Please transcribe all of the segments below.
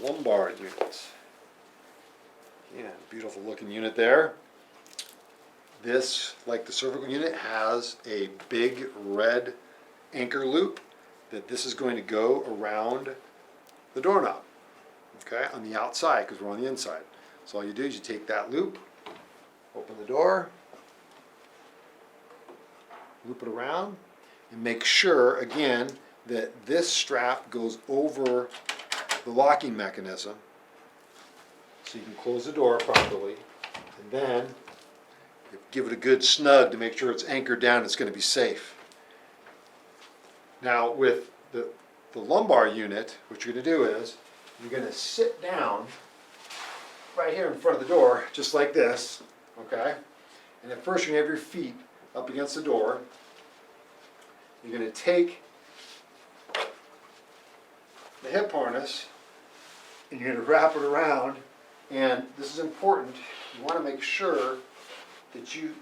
lumbar unit. Yeah, beautiful looking unit there. This, like the cervical unit, has a big red anchor loop that this is going to go around the doorknob, okay, on the outside because we're on the inside. So all you do is you take that loop, open the door, loop it around, and make sure, again, that this strap goes over the locking mechanism so you can close the door properly, and then give it a good snug to make sure it's anchored down. It's going to be safe. Now with the lumbar unit, what you're going to do is you're going to sit down right here in front of the door, just like this, okay? And at first you're going to have your feet up against the door. You're going to take the hip harness and you're going to wrap it around, and this is important. You want to make sure that you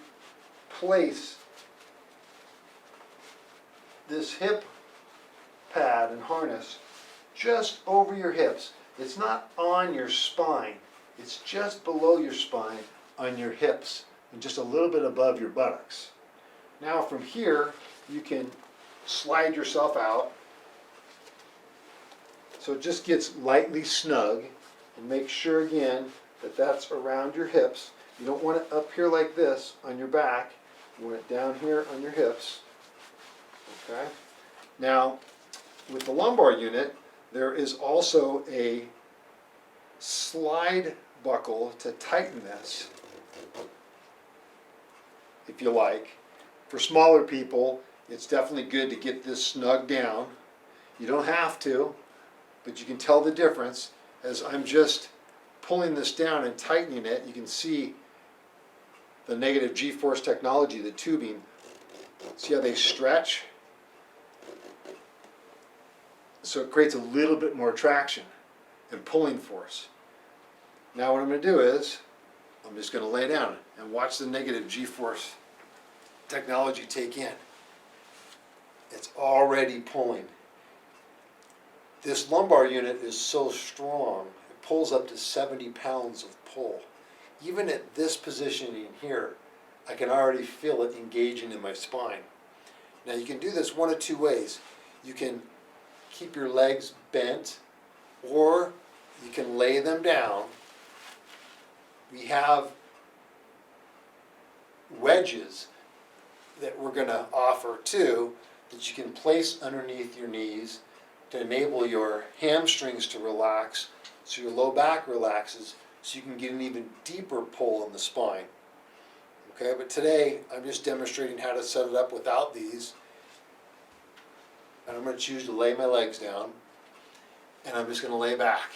place this hip pad and harness just over your hips. It's not on your spine. It's just below your spine on your hips and just a little bit above your buttocks. Now from here you can slide yourself out so it just gets lightly snug, and make sure again that that's around your hips. You don't want it up here like this on your back. You want it down here on your hips. Okay. Now, with the lumbar unit, there is also a slide buckle to tighten this, if you like. For smaller people, it's definitely good to get this snug down. You don't have to, but you can tell the difference as I'm just pulling this down and tightening it. You can see the negative G-force technology, the tubing. See how they stretch? So it creates a little bit more traction and pulling force. Now what I'm going to do is, I'm just going to lay down and watch the negative G-force technology take in. It's already pulling. This lumbar unit is so strong, it pulls up to 70 pounds of pull. Even at this positioning here, I can already feel it engaging in my spine. Now you can do this one of two ways. You can keep your legs bent, or you can lay them down. We have wedges that we're going to offer too, that you can place underneath your knees to enable your hamstrings to relax, so your low back relaxes, so you can get an even deeper pull in the spine. Okay, but today I'm just demonstrating how to set it up without these. And I'm going to choose to lay my legs down, and I'm just going to lay back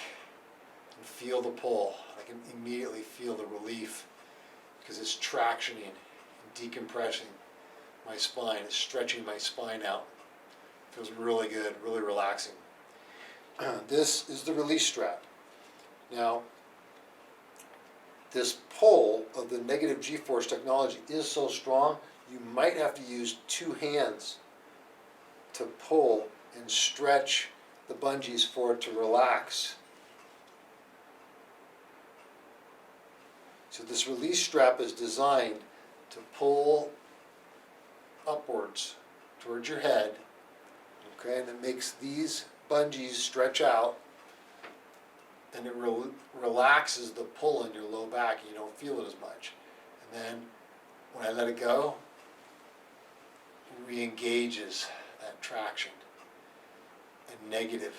and feel the pull. I can immediately feel the relief because it's tractioning and decompressing my spine. It's stretching my spine out. Feels really good, really relaxing. This is the release strap. Now, this pull of the negative G-force technology is so strong, you might have to use two hands to pull and stretch the bungees for it to relax. So this release strap is designed to pull upwards towards your head, okay, and it makes these bungees stretch out, and it relaxes the pull in your low back, and you don't feel it as much. And then when I let it go, it re-engages that traction. And negative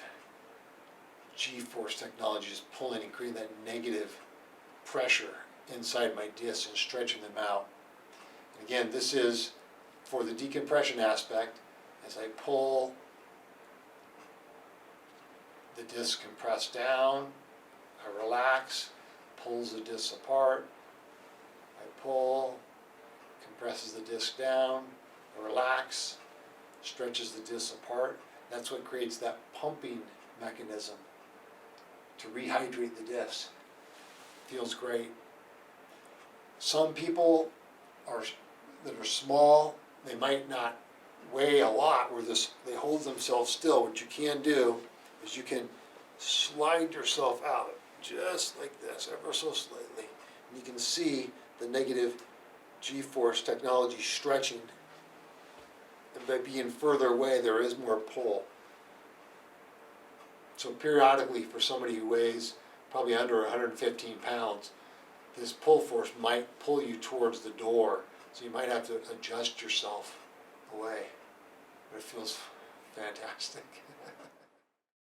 G-force technology is pulling and creating that negative pressure inside my discs and stretching them out. And again, this is for the decompression aspect. As I pull, the discs compress down, I relax, pulls the discs apart, I pull, compresses the disc down, I relax, stretches the discs apart. That's what creates that pumping mechanism to rehydrate the disc. Feels great. Some people that are small, they might not weigh a lot, where they hold themselves still. What you can do is you can slide yourself out, just like this, ever so slightly. And you can see the negative G-force technology stretching. And by being further away, there is more pull. So periodically, for somebody who weighs probably under 115 pounds, this pull force might pull you towards the door. So you might have to adjust yourself away. But it feels fantastic.